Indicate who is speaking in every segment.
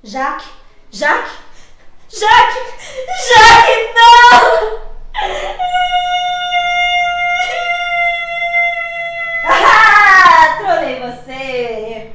Speaker 1: Jaque, Jaque, Jaque, Jaque, não! Ah, trolei você!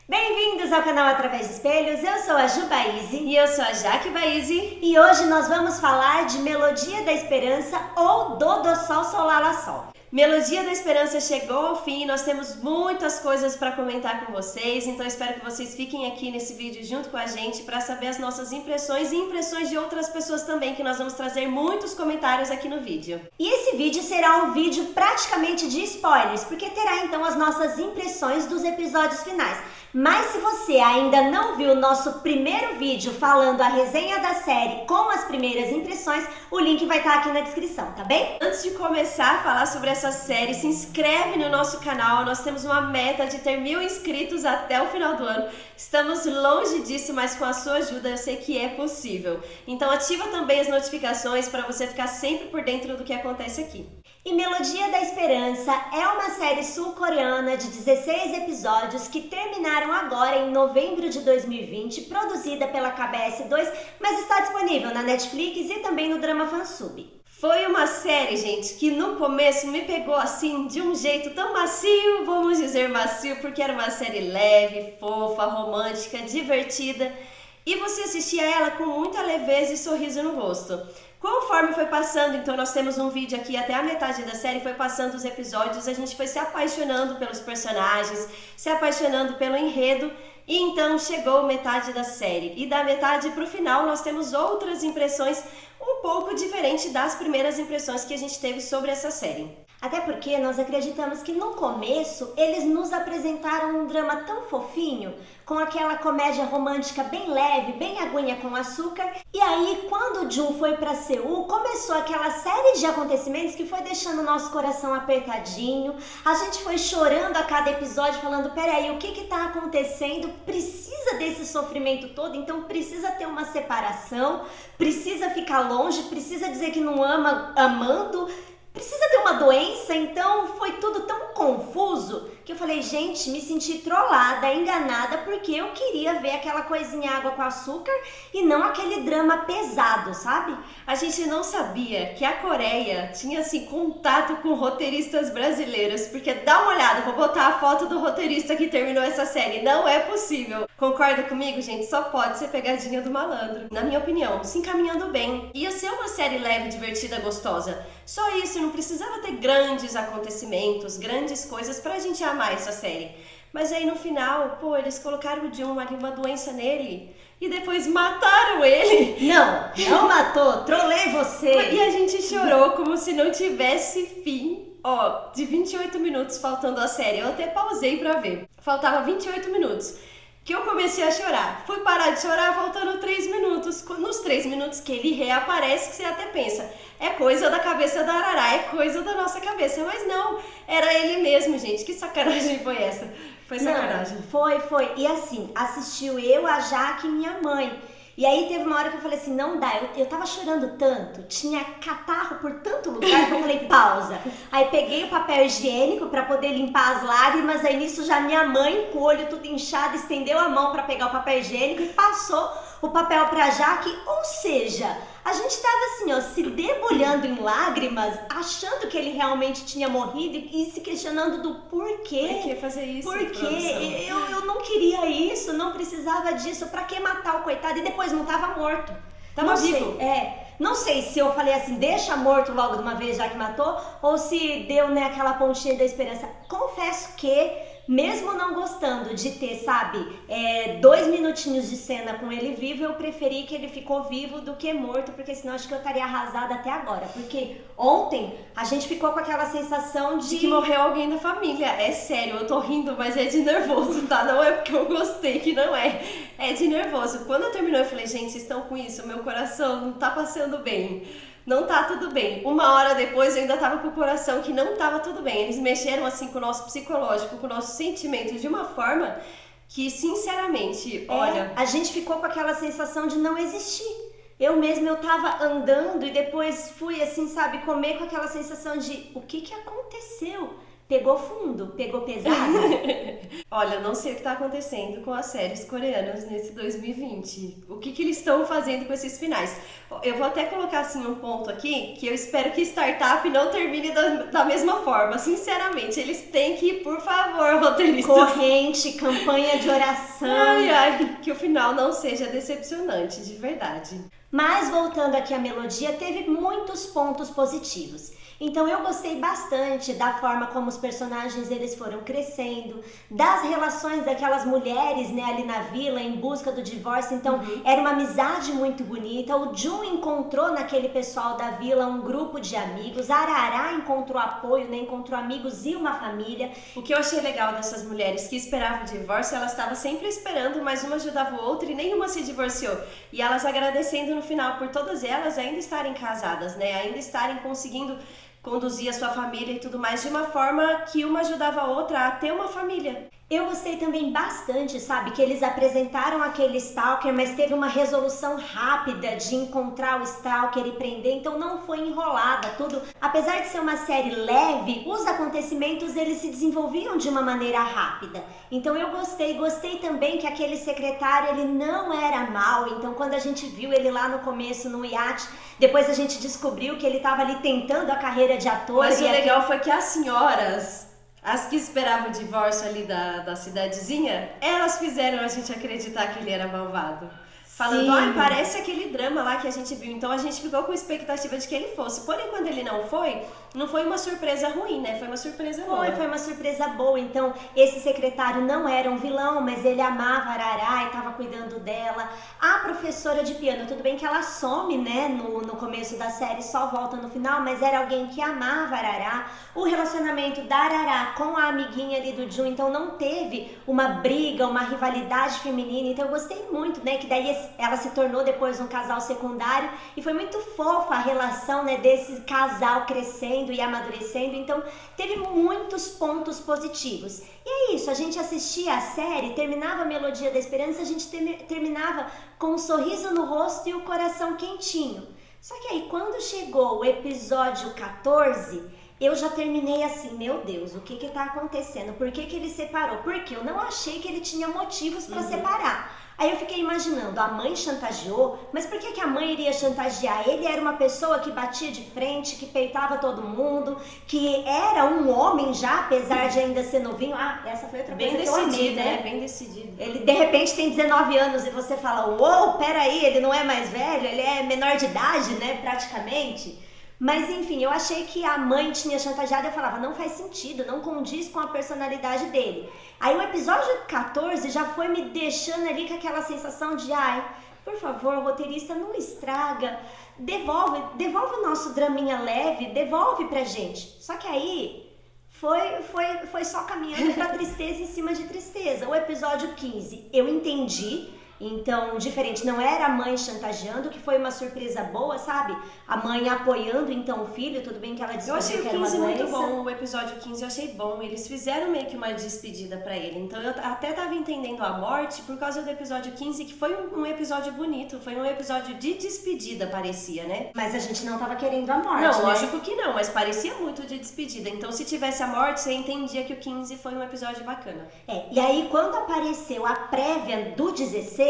Speaker 1: Bem-vindos ao canal Através de Espelhos, eu sou a Ju Baízi
Speaker 2: e eu sou a Jaque Baízi
Speaker 1: e hoje nós vamos falar de Melodia da Esperança ou Do Sol Sol Lá Lá Sol.
Speaker 2: Melodia da Esperança chegou ao fim, nós temos muitas coisas para comentar com vocês, então espero que vocês fiquem aqui nesse vídeo junto com a gente para saber as nossas impressões e impressões de outras pessoas também, que nós vamos trazer muitos comentários aqui no vídeo.
Speaker 1: E esse vídeo será um vídeo praticamente de spoilers, porque terá então as nossas impressões dos episódios finais. Mas se você ainda não viu o nosso primeiro vídeo falando a resenha da série com as primeiras impressões, o link vai estar aqui na descrição, tá bem?
Speaker 2: Antes de começar a falar sobre essa série, se inscreve no nosso canal, nós temos uma meta de ter 1000 inscritos até o final do ano. Estamos longe disso, mas com a sua ajuda eu sei que é possível. Então ativa também as notificações para você ficar sempre por dentro do que acontece aqui.
Speaker 1: E Melodia da Esperança é uma série sul-coreana de 16 episódios que terminaram agora em novembro de 2020, produzida pela KBS2, mas está disponível na Netflix e também no Drama Fansub.
Speaker 2: Foi uma série, gente, que no começo me pegou assim de um jeito tão macio, vamos dizer macio, porque era uma série leve, fofa, romântica, divertida, e você assistia ela com muita leveza e sorriso no rosto. Conforme foi passando, então nós temos um vídeo aqui até a metade da série, foi passando os episódios, a gente foi se apaixonando pelos personagens, se apaixonando pelo enredo, e então chegou metade da série. E da metade pro final nós temos outras impressões um pouco diferentes das primeiras impressões que a gente teve sobre essa série.
Speaker 1: Até porque nós acreditamos que no começo eles nos apresentaram um drama tão fofinho, com aquela comédia romântica bem leve, bem aguinha com açúcar. E aí, quando o Jun foi para Seul, começou aquela série de acontecimentos que foi deixando o nosso coração apertadinho. A gente foi chorando a cada episódio, falando, peraí, o que tá acontecendo? Precisa desse sofrimento todo? Então precisa ter uma separação, precisa ficar longe, precisa dizer que não ama amando, precisa ter uma doença. Então foi tudo tão confuso que eu falei, gente, me senti trollada, enganada, porque eu queria ver aquela coisinha água com açúcar e não aquele drama pesado, sabe?
Speaker 2: A gente não sabia que a Coreia tinha assim contato com roteiristas brasileiros, porque dá uma olhada, vou botar a foto do roteirista que terminou essa série, não é possível. Concorda comigo, gente? Só pode ser pegadinha do malandro. Na minha opinião, se encaminhando bem. Ia ser uma série leve, divertida, gostosa. Só isso, não precisava ter grandes acontecimentos, grandes coisas pra gente amar essa série. Mas aí no final, pô, eles colocaram o Jun uma doença nele e depois mataram ele.
Speaker 1: Não matou, trolei você.
Speaker 2: E a gente chorou como se não tivesse fim. Ó, de 28 minutos faltando a série, eu até pausei pra ver. Faltava 28 minutos. Que eu comecei a chorar. Fui parar de chorar faltando 3 minutos. Nos 3 minutos que ele reaparece, que você até pensa, é coisa da cabeça da Arará, é coisa da nossa cabeça. Mas não, era ele mesmo, gente. Que sacanagem foi essa? Foi sacanagem.
Speaker 1: Não, foi. E assim, assistiu eu, a Jaque e minha mãe. E aí teve uma hora que eu falei assim, não dá, eu tava chorando tanto, tinha catarro por tanto lugar que eu falei, pausa. Aí peguei o papel higiênico pra poder limpar as lágrimas, aí nisso já minha mãe, com o olho tudo inchado, estendeu a mão pra pegar o papel higiênico e passou o papel pra Jaque, ou seja, a gente tava assim, ó, se debulhando em lágrimas, achando que ele realmente tinha morrido e se questionando do porquê.
Speaker 2: Por que fazer isso?
Speaker 1: Porque eu não queria isso, não precisava disso, pra que matar o coitado? E depois não tava morto.
Speaker 2: Tava vivo.
Speaker 1: Não sei se eu falei assim, deixa morto logo de uma vez já que matou, ou se deu, né, aquela pontinha da esperança. Confesso que, mesmo não gostando de ter, sabe, 2 minutinhos de cena com ele vivo, eu preferi que ele ficou vivo do que morto, porque senão acho que eu estaria arrasada até agora. Porque ontem a gente ficou com aquela sensação de
Speaker 2: que morreu alguém da família. É sério, eu tô rindo, mas é de nervoso, tá? Não é porque eu gostei que não é. É de nervoso. Quando eu terminou, eu falei, gente, vocês estão com isso? Meu coração não tá passando bem. Não tá tudo bem. 1 hora depois eu ainda tava com o coração que não tava tudo bem. Eles mexeram assim com o nosso psicológico, com o nosso sentimento de uma forma que, sinceramente, olha...
Speaker 1: A gente ficou com aquela sensação de não existir. Eu mesma, eu tava andando e depois fui assim, sabe, comer com aquela sensação de o que aconteceu? Pegou fundo, pegou pesado.
Speaker 2: Olha, eu não sei o que está acontecendo com as séries coreanas nesse 2020. O que eles estão fazendo com esses finais? Eu vou até colocar assim um ponto aqui, que eu espero que Startup não termine da mesma forma. Sinceramente, eles têm que, por favor, roteiristas...
Speaker 1: Corrente, campanha de oração.
Speaker 2: Ai, que o final não seja decepcionante, de verdade.
Speaker 1: Mas voltando aqui à melodia, teve muitos pontos positivos. Então eu gostei bastante da forma como os personagens eles foram crescendo, das relações daquelas mulheres, né, ali na vila em busca do divórcio. Então era uma amizade muito bonita. O Jun encontrou naquele pessoal da vila um grupo de amigos. A Arará encontrou apoio, né, encontrou amigos e uma família.
Speaker 2: O que eu achei legal dessas mulheres que esperavam o divórcio, elas estavam sempre esperando, mas uma ajudava o outro e nenhuma se divorciou. E elas agradecendo no final por todas elas ainda estarem casadas, né, ainda estarem conseguindo conduzir a sua família e tudo mais de uma forma que uma ajudava a outra a ter uma família.
Speaker 1: Eu gostei também bastante, sabe, que eles apresentaram aquele Stalker, mas teve uma resolução rápida de encontrar o Stalker e prender, então não foi enrolada tudo. Apesar de ser uma série leve, os acontecimentos eles se desenvolviam de uma maneira rápida. Então eu gostei também que aquele secretário ele não era mau, então quando a gente viu ele lá no começo no iate, depois a gente descobriu que ele estava ali tentando a carreira de ator.
Speaker 2: Mas o legal foi que as senhoras... As que esperavam o divórcio ali da cidadezinha, elas fizeram a gente acreditar que ele era malvado. Falando, ai, parece aquele drama lá que a gente viu. Então a gente ficou com expectativa de que ele fosse. Porém, quando ele não foi uma surpresa ruim, né? Foi uma surpresa boa.
Speaker 1: Foi uma surpresa boa. Então, esse secretário não era um vilão, mas ele amava a Arará e estava cuidando dela. A professora de piano, tudo bem que ela some, né, no começo da série, só volta no final, mas era alguém que amava a Arará. O relacionamento da Arará com a amiguinha ali do Jun, então não teve uma briga, uma rivalidade feminina. Então eu gostei muito, né, que daí ela se tornou depois um casal secundário e foi muito fofa a relação, né, desse casal crescendo e amadurecendo. Então teve muitos pontos positivos. E é isso, a gente assistia a série, terminava a Melodia da Esperança, a gente terminava com um sorriso no rosto e o coração quentinho. Só que aí quando chegou o episódio 14, eu já terminei assim, meu Deus, o que tá acontecendo? Por que ele separou? Porque eu não achei que ele tinha motivos para separar. Aí eu fiquei imaginando, a mãe chantageou, mas por que a mãe iria chantagear? Ele era uma pessoa que batia de frente, que peitava todo mundo, que era um homem já, apesar de ainda ser novinho. Ah, essa foi outra coisa que eu amei, né?
Speaker 2: Bem decidido.
Speaker 1: Ele de repente tem 19 anos e você fala, uou, peraí, ele não é mais velho, ele é menor de idade, né, praticamente. Mas enfim, eu achei que a mãe tinha chantageado e eu falava, não faz sentido, não condiz com a personalidade dele. Aí o episódio 14 já foi me deixando ali com aquela sensação de, ai, por favor, roteirista, não estraga, devolve o nosso draminha leve, devolve pra gente. Só que aí foi só caminhando pra tristeza em cima de tristeza. O episódio 15, eu entendi. Então, diferente, não era a mãe chantageando, que foi uma surpresa boa, sabe? A mãe apoiando, então, o filho, tudo bem que ela descobriu que era uma doença.
Speaker 2: Eu achei o 15 muito bom, o episódio 15 eu achei bom, eles fizeram meio que uma despedida pra ele, então eu até tava entendendo a morte por causa do episódio 15, que foi um episódio bonito, foi um episódio de despedida, parecia, né?
Speaker 1: Mas a gente não tava querendo a morte,
Speaker 2: não,
Speaker 1: né?
Speaker 2: Lógico que não, mas parecia muito de despedida, então se tivesse a morte, você entendia que o 15 foi um episódio bacana.
Speaker 1: E aí quando apareceu a prévia do 16,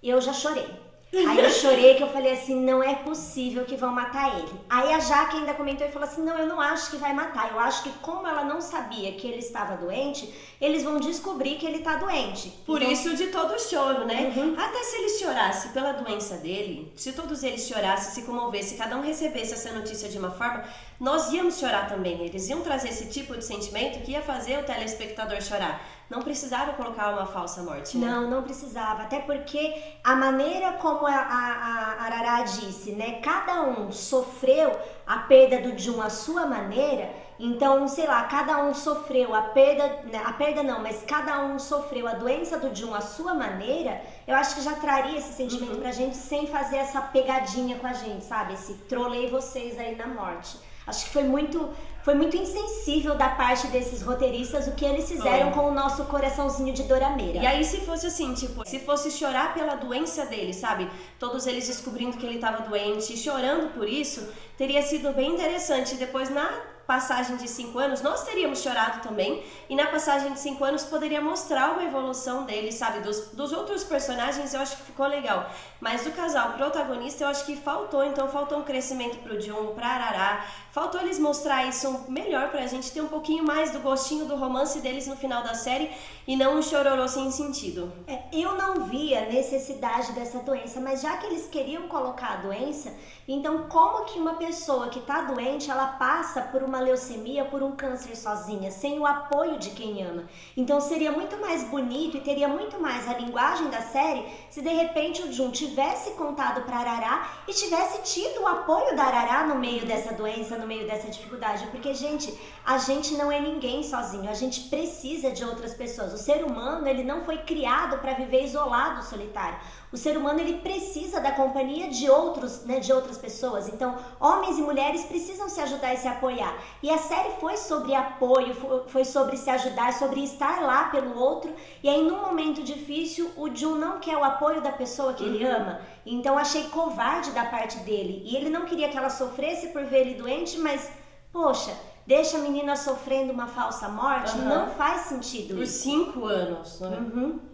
Speaker 1: eu já chorei. Aí eu chorei que eu falei assim, não é possível que vão matar ele. Aí a Jaque ainda comentou e falou assim, não, eu não acho que vai matar. Eu acho que como ela não sabia que ele estava doente, eles vão descobrir que ele tá doente.
Speaker 2: Por isso de todo o choro, né? Até se ele chorasse pela doença dele, se todos eles chorassem, se comovessem, cada um recebesse essa notícia de uma forma, nós íamos chorar também. Eles iam trazer esse tipo de sentimento que ia fazer o telespectador chorar. Não precisava colocar uma falsa morte, né?
Speaker 1: Não precisava. Até porque a maneira como a Arará disse, né? Cada um sofreu a perda do Jun à sua maneira. Então, sei lá, cada um sofreu a perda não, mas cada um sofreu a doença do Jun à sua maneira. Eu acho que já traria esse sentimento pra gente sem fazer essa pegadinha com a gente, sabe? Esse trolei vocês aí na morte. Acho que foi muito insensível da parte desses roteiristas o que eles fizeram com o nosso coraçãozinho de dorameira.
Speaker 2: E aí se fosse assim, tipo, se fosse chorar pela doença dele, sabe? Todos eles descobrindo que ele estava doente e chorando por isso, teria sido bem interessante. Depois na passagem de 5 anos, nós teríamos chorado também, e na passagem de 5 anos poderia mostrar uma evolução deles, sabe? Dos outros personagens eu acho que ficou legal, mas do casal protagonista eu acho que faltou, então faltou um crescimento pro Jun, pra Arará, faltou eles mostrar isso melhor pra gente ter um pouquinho mais do gostinho do romance deles no final da série e não um chororô sem sentido.
Speaker 1: Eu não via necessidade dessa doença, mas já que eles queriam colocar a doença, então como que uma pessoa que tá doente, ela passa por uma leucemia, por um câncer sozinha, sem o apoio de quem ama? Então seria muito mais bonito e teria muito mais a linguagem da série se de repente o Jun tivesse contado pra Arará e tivesse tido o apoio da Arará no meio dessa doença, no meio dessa dificuldade, porque, gente, a gente não é ninguém sozinho, a gente precisa de outras pessoas. O ser humano, ele não foi criado para viver isolado, solitário. O ser humano, ele precisa da companhia de outros, né, de outras pessoas. Então, homens e mulheres precisam se ajudar e se apoiar. E a série foi sobre apoio, foi sobre se ajudar, sobre estar lá pelo outro. E aí, num momento difícil, o Jun não quer o apoio da pessoa que ele ama. Então, achei covarde da parte dele. E ele não queria que ela sofresse por ver ele doente, mas, poxa, deixa a menina sofrendo uma falsa morte, não faz sentido
Speaker 2: por
Speaker 1: isso.
Speaker 2: 5 anos, né?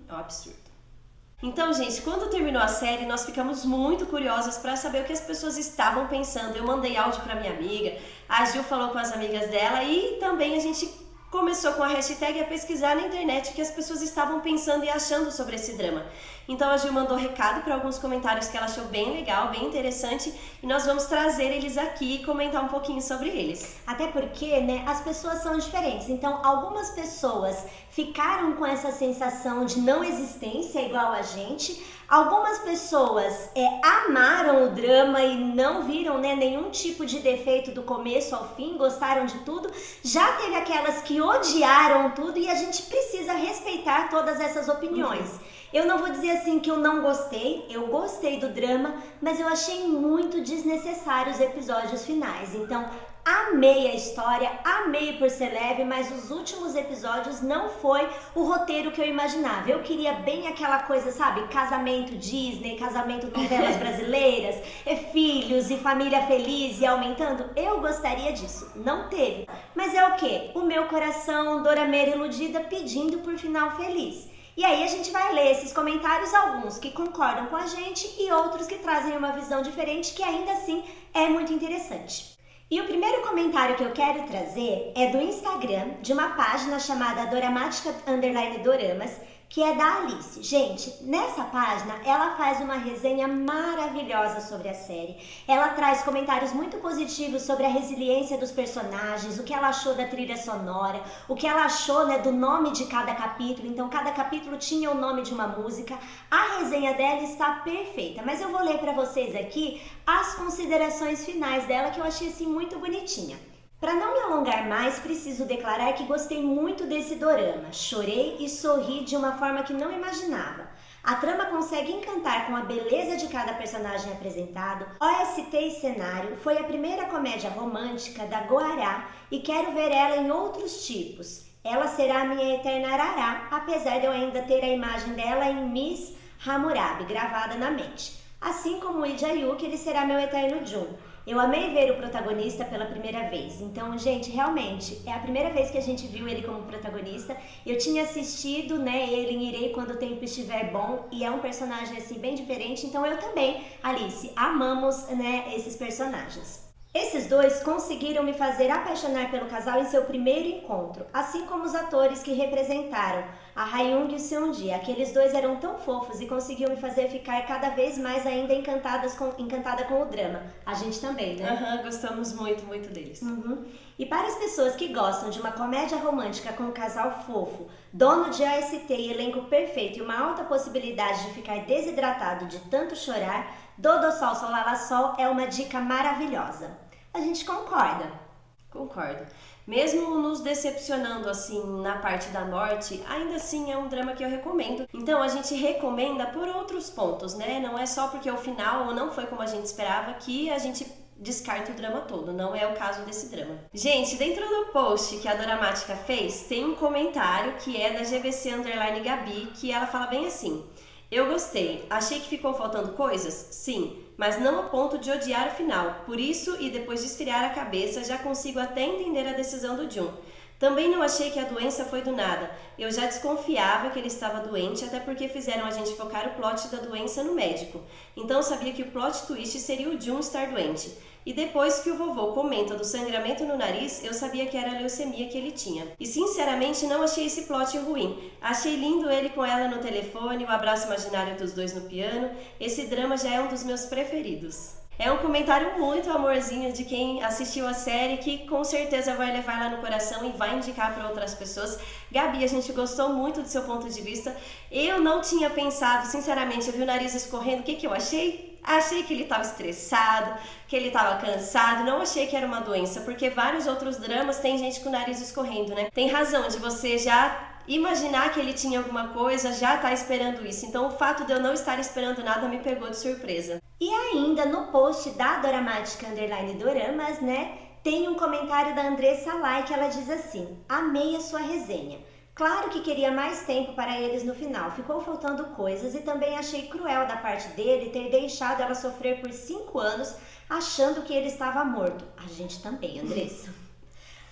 Speaker 2: É um absurdo. Então, gente, quando terminou a série, nós ficamos muito curiosas para saber o que as pessoas estavam pensando. Eu mandei áudio para minha amiga, a Gil falou com as amigas dela e também a gente começou com a hashtag a pesquisar na internet o que as pessoas estavam pensando e achando sobre esse drama. Então a Gil mandou recado para alguns comentários que ela achou bem legal, bem interessante, e nós vamos trazer eles aqui e comentar um pouquinho sobre eles.
Speaker 1: Até porque, né, as pessoas são diferentes. Então, algumas pessoas ficaram com essa sensação de não existência igual a gente. Algumas pessoas amaram o drama e não viram, né, nenhum tipo de defeito do começo ao fim, gostaram de tudo. Já teve aquelas que odiaram tudo e a gente precisa respeitar todas essas opiniões. Eu não vou dizer assim que eu não gostei, eu gostei do drama, mas eu achei muito desnecessário os episódios finais. Então, amei a história, amei por ser leve, mas os últimos episódios não foi o roteiro que eu imaginava. Eu queria bem aquela coisa, sabe? Casamento Disney, casamento novelas brasileiras, filhos e família feliz e aumentando. Eu gostaria disso. Não teve. Mas é o quê? O meu coração dorameira iludida pedindo por final feliz. E aí a gente vai ler esses comentários, alguns que concordam com a gente e outros que trazem uma visão diferente que ainda assim é muito interessante. E o primeiro comentário que eu quero trazer é do Instagram, de uma página chamada Doramática_Doramas, que é da Alice. Gente, nessa página ela faz uma resenha maravilhosa sobre a série. Ela traz comentários muito positivos sobre a resiliência dos personagens, o que ela achou da trilha sonora, o que ela achou, né, do nome de cada capítulo. Então, cada capítulo tinha o nome de uma música. A resenha dela está perfeita, mas eu vou ler para vocês aqui as considerações finais dela, que eu achei assim muito bonitinha. Para não me alongar mais, preciso declarar que gostei muito desse dorama. Chorei e sorri de uma forma que não imaginava. A trama consegue encantar com a beleza de cada personagem apresentado. OST e cenário foi a primeira comédia romântica da Goará e quero ver ela em outros tipos. Ela será a minha eterna Arará, apesar de eu ainda ter a imagem dela em Miss Hammurabi gravada na mente. Assim como o Lee Jae-wook, ele será meu eterno Jun. Eu amei ver o protagonista pela primeira vez. Então, gente, realmente, é a primeira vez que a gente viu ele como protagonista. Eu tinha assistido, né, ele em Irei Quando o Tempo Estiver Bom, e é um personagem, assim, bem diferente. Então, eu também, Alice, amamos, né, esses personagens. Esses dois conseguiram me fazer apaixonar pelo casal em seu primeiro encontro, assim como os atores que representaram, a Hae-young e o Seung-gi. Aqueles dois eram tão fofos e conseguiam me fazer ficar cada vez mais ainda encantada com o drama. A gente também, né?
Speaker 2: Gostamos muito, muito deles.
Speaker 1: E para as pessoas que gostam de uma comédia romântica com um casal fofo, dono de OST e elenco perfeito e uma alta possibilidade de ficar desidratado de tanto chorar, Dodossol Solalassol é uma dica maravilhosa. A gente concorda.
Speaker 2: Concordo. Mesmo nos decepcionando assim na parte da morte, ainda assim é um drama que eu recomendo. Então a gente recomenda por outros pontos, né? Não é só porque o final não foi como a gente esperava que a gente descarta o drama todo. Não é o caso desse drama. Gente, dentro do post que a Doramática fez, tem um comentário que é da GVC_Gabi, que ela fala bem assim: Eu gostei. Achei que ficou faltando coisas? Sim, mas não a ponto de odiar o final. Por isso, e depois de esfriar a cabeça, já consigo até entender a decisão do Jun. Também não achei que a doença foi do nada. Eu já desconfiava que ele estava doente, até porque fizeram a gente focar o plot da doença no médico. Então eu sabia que o plot twist seria o Jun estar doente. E depois que o vovô comenta do sangramento no nariz, eu sabia que era a leucemia que ele tinha. E sinceramente não achei esse plot ruim. Achei lindo ele com ela no telefone, o abraço imaginário dos dois no piano. Esse drama já é um dos meus preferidos. É um comentário muito amorzinho de quem assistiu a série, que com certeza vai levar lá no coração e vai indicar para outras pessoas. Gabi, a gente gostou muito do seu ponto de vista. Eu não tinha pensado, sinceramente, eu vi o nariz escorrendo, o que eu achei? Achei que ele estava estressado, que ele estava cansado, não achei que era uma doença, porque vários outros dramas tem gente com o nariz escorrendo, né? Tem razão de você já imaginar que ele tinha alguma coisa, já tá esperando isso. Então o fato de eu não estar esperando nada me pegou de surpresa.
Speaker 1: E ainda no post da Doramática _Doramas, né, tem um comentário da Andressa Lai que ela diz assim: amei a sua resenha. Claro que queria mais tempo para eles no final, ficou faltando coisas e também achei cruel da parte dele ter deixado ela sofrer por 5 anos achando que ele estava morto. A gente também, Andressa.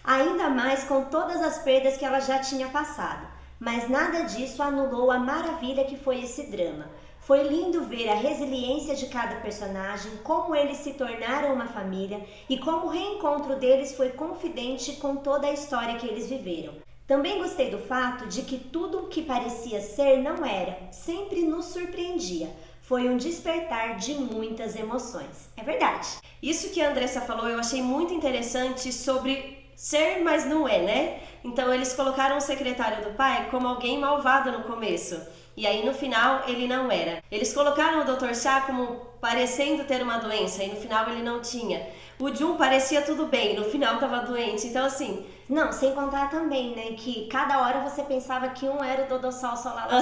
Speaker 1: Ainda mais com todas as perdas que ela já tinha passado. Mas nada disso anulou a maravilha que foi esse drama. Foi lindo ver a resiliência de cada personagem, como eles se tornaram uma família e como o reencontro deles foi confidente com toda a história que eles viveram. Também gostei do fato de que tudo o que parecia ser não era, sempre nos surpreendia. Foi um despertar de muitas emoções. É verdade.
Speaker 2: Isso que a Andressa falou eu achei muito interessante sobre ser, mas não é, né? Então eles colocaram o secretário do pai como alguém malvado no começo. E aí no final ele não era. Eles colocaram o Dr. Chá como parecendo ter uma doença e no final ele não tinha. O Jun parecia tudo bem, no final estava doente. Então assim...
Speaker 1: Não, sem contar também, né, que cada hora você pensava que um era o Dodossol Solala.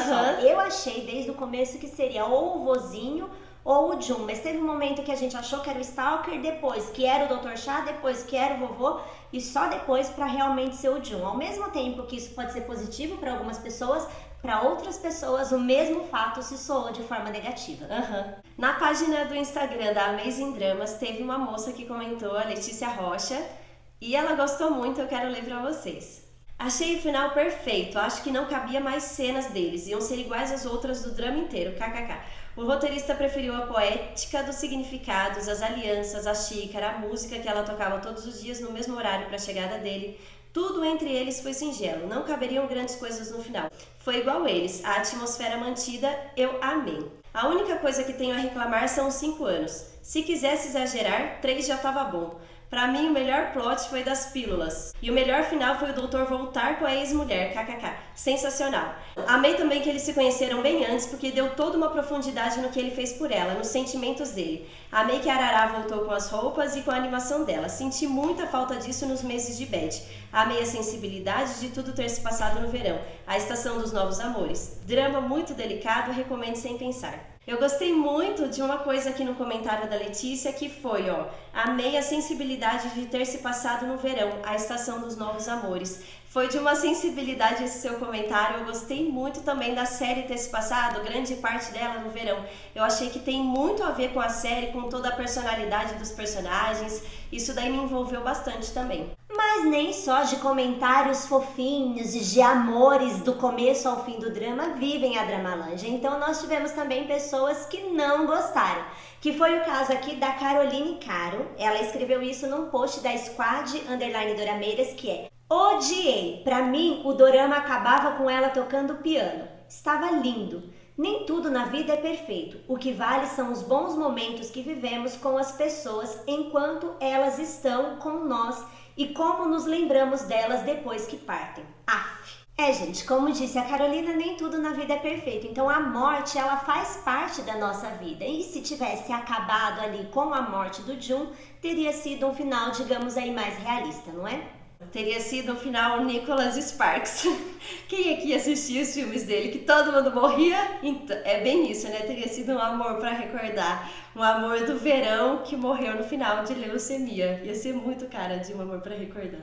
Speaker 1: Eu achei desde o começo que seria ou o vozinho ou o Jun, mas teve um momento que a gente achou que era o Stalker, depois que era o Dr. Chá, depois que era o vovô e só depois para realmente ser o Jun. Ao mesmo tempo que isso pode ser positivo para algumas pessoas, para outras pessoas o mesmo fato se soou de forma negativa.
Speaker 2: Na página do Instagram da Amazing Dramas teve uma moça que comentou, a Letícia Rocha, e ela gostou muito, eu quero ler para vocês. Achei o final perfeito, acho que não cabia mais cenas deles, iam ser iguais às outras do drama inteiro, kkk. O roteirista preferiu a poética dos significados, as alianças, a xícara, a música que ela tocava todos os dias no mesmo horário para a chegada dele. Tudo entre eles foi singelo, não caberiam grandes coisas no final. Foi igual eles, a atmosfera mantida, eu amei. A única coisa que tenho a reclamar são os 5 anos. Se quisesse exagerar, 3 já tava bom. Pra mim, o melhor plot foi das pílulas. E o melhor final foi o doutor voltar com a ex-mulher, kkk. Sensacional. Amei também que eles se conheceram bem antes, porque deu toda uma profundidade no que ele fez por ela, nos sentimentos dele. Amei que a Arará voltou com as roupas e com a animação dela. Senti muita falta disso nos meses de Beth. Amei a sensibilidade de tudo ter se passado no verão. A estação dos novos amores. Drama muito delicado, recomendo sem pensar. Eu gostei muito de uma coisa aqui no comentário da Letícia, que foi, amei a sensibilidade de ter se passado no verão, a estação dos novos amores. Foi de uma sensibilidade esse seu comentário. Eu gostei muito também da série ter se passado, grande parte dela no verão. Eu achei que tem muito a ver com a série, com toda a personalidade dos personagens. Isso daí me envolveu bastante também.
Speaker 1: Mas nem só de comentários fofinhos e de amores do começo ao fim do drama vivem a Dramalândia. Então nós tivemos também pessoas que não gostaram. Que foi o caso aqui da Caroline Caro. Ela escreveu isso num post da Squad _Dorameiras, que é: odiei. Pra mim, o dorama acabava com ela tocando piano. Estava lindo. Nem tudo na vida é perfeito. O que vale são os bons momentos que vivemos com as pessoas enquanto elas estão com nós e como nos lembramos delas depois que partem. Aff. Gente, como disse a Carolina, nem tudo na vida é perfeito. Então a morte, ela faz parte da nossa vida. E se tivesse acabado ali com a morte do Jun, teria sido um final, digamos aí, mais realista, não é?
Speaker 2: Teria sido um final Nicholas Sparks. Quem aqui assistia os filmes dele, que todo mundo morria? Então, é bem isso, né? Teria sido um amor para recordar. Um amor do verão que morreu no final de leucemia. Ia ser muito cara de um amor para recordar.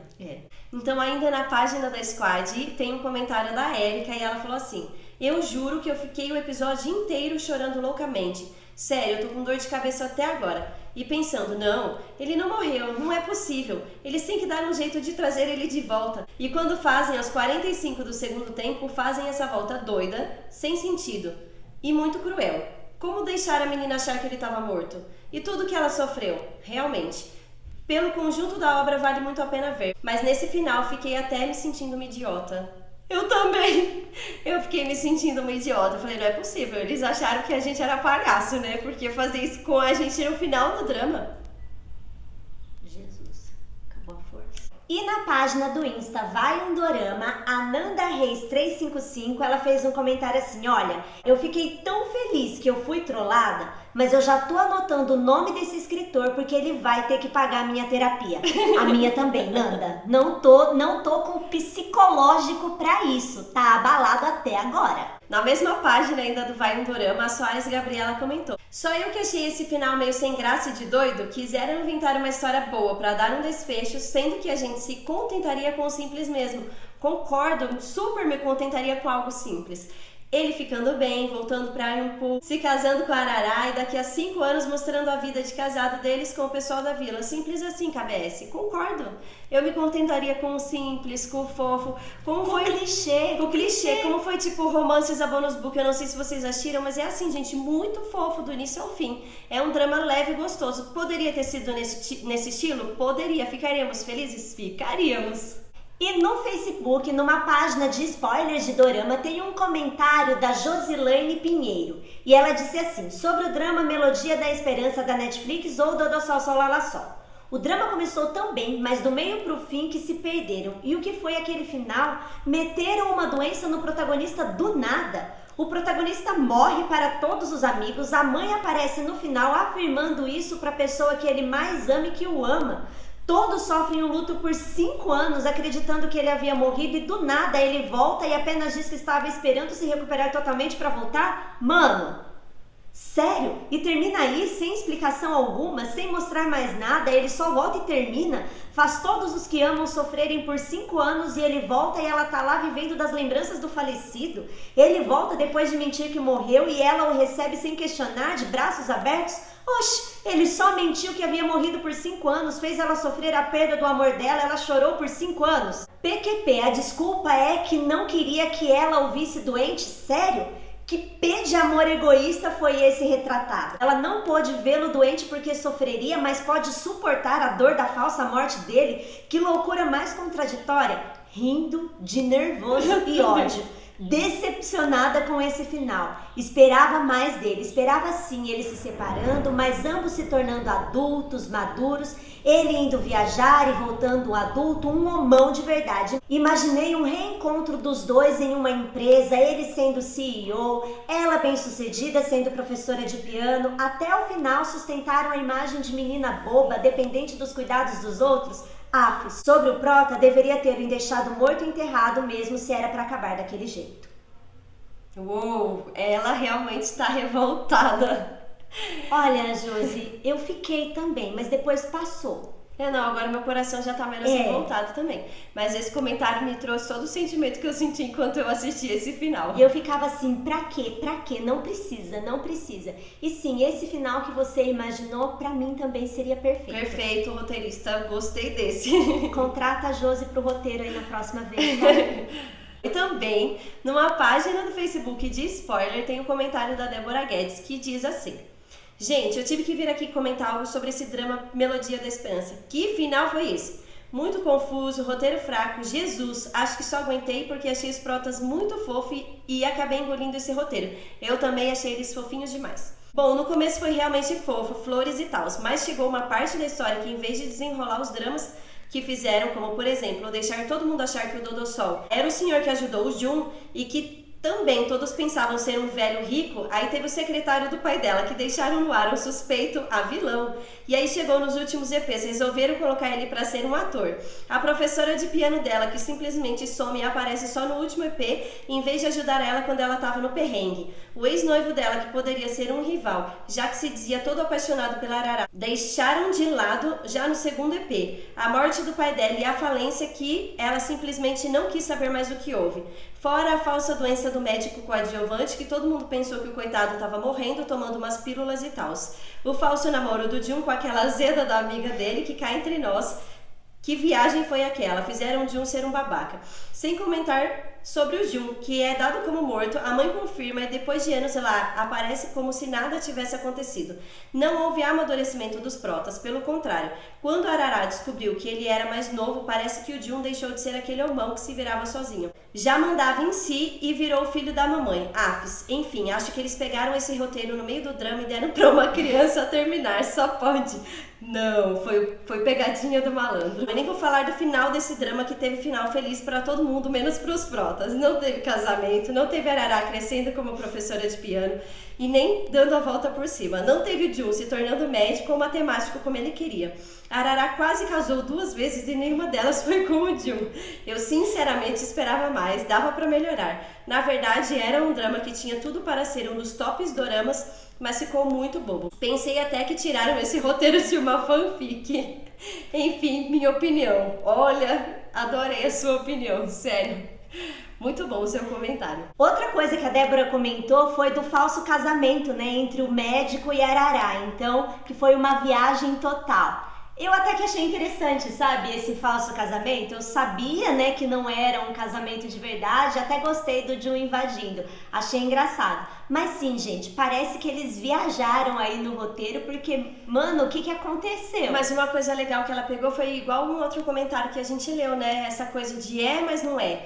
Speaker 2: Então, ainda na página da Squad, tem um comentário da Érica e ela falou assim: Eu juro que eu fiquei o episódio inteiro chorando loucamente. Sério, eu tô com dor de cabeça até agora. E pensando, não, ele não morreu, não é possível. Eles têm que dar um jeito de trazer ele de volta. E quando fazem aos 45 do segundo tempo, fazem essa volta doida, sem sentido e muito cruel. Como deixar a menina achar que ele estava morto? E tudo que ela sofreu, realmente. Pelo conjunto da obra vale muito a pena ver. Mas nesse final fiquei até me sentindo uma idiota. Eu também! Eu fiquei me sentindo uma idiota. Eu falei, não é possível. Eles acharam que a gente era palhaço, né? Porque fazer isso com a gente no final do drama.
Speaker 1: Jesus, acabou a força. E na página do Insta Vai um Dorama, a Nanda Reis 355, ela fez um comentário assim, olha, eu fiquei tão feliz que eu fui trollada, mas eu já tô anotando o nome desse escritor porque ele vai ter que pagar a minha terapia. A minha também, Nanda. Não tô com psicológico pra isso, tá abalado até agora.
Speaker 2: Na mesma página ainda do Vai um Dorama, a Soares Gabriela comentou: só eu que achei esse final meio sem graça e de doido, quiseram inventar uma história boa pra dar um desfecho, sendo que a gente se contentaria com o simples mesmo. Concordo, super me contentaria com algo simples. Ele ficando bem, voltando pra Yunpu, se casando com a Arará e daqui a 5 anos mostrando a vida de casado deles com o pessoal da vila. Simples assim, KBS. Concordo. Eu me contentaria com o simples, com o fofo, como foi
Speaker 1: clichê.
Speaker 2: Com o clichê, como foi tipo Romances a Bonus Book. Eu não sei se vocês assistiram, mas é assim, gente, muito fofo do início ao fim. É um drama leve e gostoso. Poderia ter sido nesse estilo? Poderia. Ficaríamos felizes? Ficaríamos.
Speaker 1: E no Facebook, numa página de spoilers de dorama, tem um comentário da Josilane Pinheiro. E ela disse assim, sobre o drama Melodia da Esperança da Netflix ou Dodô Sol Sol Lala Sol. O drama começou tão bem, mas do meio pro fim que se perderam. E o que foi aquele final? Meteram uma doença no protagonista do nada. O protagonista morre para todos os amigos, a mãe aparece no final afirmando isso para a pessoa que ele mais ama e que o ama. Todos sofrem um luto por 5 anos, acreditando que ele havia morrido e do nada ele volta e apenas diz que estava esperando se recuperar totalmente para voltar? Mano, sério? E termina aí sem explicação alguma, sem mostrar mais nada, ele só volta e termina? Faz todos os que amam sofrerem por 5 anos e ele volta e ela tá lá vivendo das lembranças do falecido? Ele volta depois de mentir que morreu e ela o recebe sem questionar, de braços abertos? Oxe, ele só mentiu que havia morrido por 5 anos, fez ela sofrer a perda do amor dela, ela chorou por 5 anos. PQP, a desculpa é que não queria que ela o visse doente? Sério? Que P de amor egoísta foi esse retratado? Ela não pôde vê-lo doente porque sofreria, mas pode suportar a dor da falsa morte dele? Que loucura mais contraditória? Rindo de nervoso e ódio. Decepcionada com esse final, esperava mais dele, esperava sim ele se separando, mas ambos se tornando adultos, maduros, ele indo viajar e voltando adulto, um homão de verdade. Imaginei um reencontro dos dois em uma empresa, ele sendo CEO, ela bem-sucedida sendo professora de piano, até o final sustentaram a imagem de menina boba, dependente dos cuidados dos outros. Sobre o prota, deveria terem deixado morto e enterrado mesmo se era pra acabar daquele jeito.
Speaker 2: Uou, ela realmente está revoltada.
Speaker 1: Olha, Josi, eu fiquei também, mas depois passou.
Speaker 2: Não, agora meu coração já tá menos revoltado também. Mas esse comentário me trouxe todo o sentimento que eu senti enquanto eu assisti esse final.
Speaker 1: E eu ficava assim, pra quê? Pra quê? Não precisa, não precisa. E sim, esse final que você imaginou, pra mim também seria perfeito.
Speaker 2: Perfeito, roteirista, gostei desse.
Speaker 1: Contrata a Josi pro roteiro aí na próxima vez, tá?
Speaker 2: E também, numa página do Facebook de spoiler, tem um comentário da Débora Guedes que diz assim: gente, eu tive que vir aqui comentar algo sobre esse drama Melodia da Esperança. Que final foi esse? Muito confuso, roteiro fraco, Jesus, acho que só aguentei porque achei os protas muito fofos e acabei engolindo esse roteiro. Eu também achei eles fofinhos demais. Bom, no começo foi realmente fofo, flores e tal, mas chegou uma parte da história que em vez de desenrolar os dramas que fizeram, como por exemplo, deixar todo mundo achar que o Dodô Sol era o senhor que ajudou o Jun e que também todos pensavam ser um velho rico, aí teve o secretário do pai dela, que deixaram no ar um suspeito a vilão. E aí chegou nos últimos EPs, resolveram colocar ele pra ser um ator. A professora de piano dela, que simplesmente some e aparece só no último EP, em vez de ajudar ela quando ela tava no perrengue. O ex-noivo dela, que poderia ser um rival, já que se dizia todo apaixonado pela Arará, deixaram de lado já no segundo EP. A morte do pai dela e a falência que ela simplesmente não quis saber mais o que houve. Fora a falsa doença do médico coadjuvante, que todo mundo pensou que o coitado estava morrendo, tomando umas pílulas e tal. O falso namoro do Jun com aquela azeda da amiga dele, que cá entre nós, que viagem foi aquela? Fizeram o Jun ser um babaca. Sem comentar sobre o Jun, que é dado como morto, a mãe confirma e depois de anos, sei lá, aparece como se nada tivesse acontecido. Não houve amadurecimento dos protas, pelo contrário. Quando Arará descobriu que ele era mais novo, parece que o Jun deixou de ser aquele homão que se virava sozinho. Já mandava em si e virou filho da mamãe. Afs. Enfim, acho que eles pegaram esse roteiro no meio do drama e deram pra uma criança terminar, só pode. Não, foi pegadinha do malandro. Eu nem vou falar do final desse drama, que teve final feliz pra todo mundo, menos pros protas. Não teve casamento, não teve Arará crescendo como professora de piano e nem dando a volta por cima. Não teve o Jun se tornando médico ou matemático como ele queria. Arará quase casou 2 vezes e nenhuma delas foi com o Jun. Eu sinceramente esperava mais, dava pra melhorar. Na verdade, era um drama que tinha tudo para ser um dos tops doramas, mas ficou muito bobo. Pensei até que tiraram esse roteiro de uma fanfic. Enfim, minha opinião. Olha, adorei a sua opinião, sério. Muito bom o seu comentário.
Speaker 1: Outra coisa que a Débora comentou foi do falso casamento, né, entre o médico e Arará. Então, que foi uma viagem total. Eu até que achei interessante, sabe, esse falso casamento. Eu sabia, né, que não era um casamento de verdade, até gostei do Jun invadindo. Achei engraçado. Mas sim, gente, parece que eles viajaram aí no roteiro, porque, mano, o que aconteceu?
Speaker 2: Mas uma coisa legal que ela pegou foi igual um outro comentário que a gente leu, né? Essa coisa de mas não é.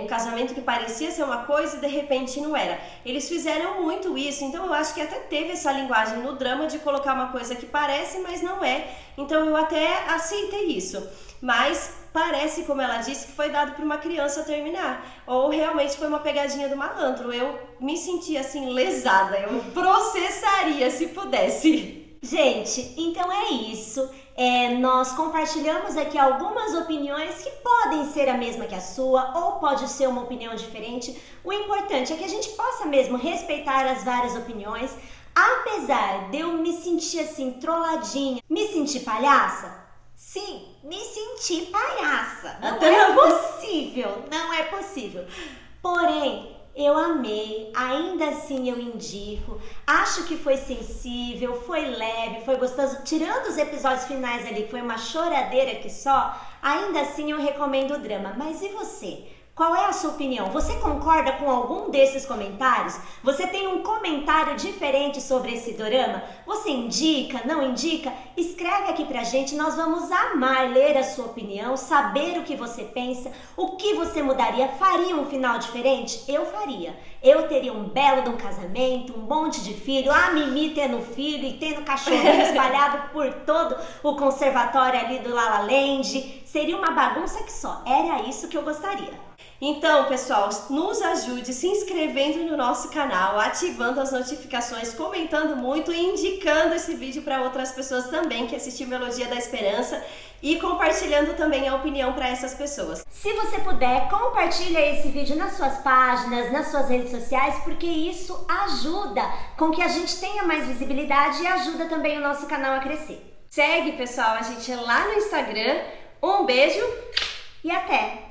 Speaker 2: Um casamento que parecia ser uma coisa e de repente não era. Eles fizeram muito isso, então eu acho que até teve essa linguagem no drama de colocar uma coisa que parece, mas não é. Então eu até aceitei isso. Mas parece, como ela disse, que foi dado para uma criança terminar. Ou realmente foi uma pegadinha do malandro. Eu me senti assim, lesada. Eu processaria se pudesse.
Speaker 1: Gente, então é isso. Nós compartilhamos aqui algumas opiniões que podem ser a mesma que a sua, ou pode ser uma opinião diferente. O importante é que a gente possa mesmo respeitar as várias opiniões. Apesar de eu me sentir assim, trolladinha, me sentir palhaça, sim, me senti palhaça. Não é possível, não é possível. Porém, eu amei, ainda assim eu indico. Acho que foi sensível, foi leve, foi gostoso. Tirando os episódios finais ali, que foi uma choradeira que só, ainda assim eu recomendo o drama. Mas e você? Qual é a sua opinião? Você concorda com algum desses comentários? Você tem um comentário diferente sobre esse dorama? Você indica, não indica? Escreve aqui pra gente, nós vamos amar ler a sua opinião, saber o que você pensa, o que você mudaria. Faria um final diferente? Eu faria. Eu teria um belo de um casamento, um monte de filho, a Mimi tendo filho e tendo cachorrinho espalhado por todo o conservatório ali do La La Land. Seria uma bagunça que só. Era isso que eu gostaria.
Speaker 2: Então, pessoal, nos ajude se inscrevendo no nosso canal, ativando as notificações, comentando muito e indicando esse vídeo para outras pessoas também que assistiu Melodia da Esperança e compartilhando também a opinião para essas pessoas.
Speaker 1: Se você puder, compartilha esse vídeo nas suas páginas, nas suas redes sociais, porque isso ajuda com que a gente tenha mais visibilidade e ajuda também o nosso canal a crescer.
Speaker 2: Segue, pessoal, a gente é lá no Instagram. Um beijo
Speaker 1: e até!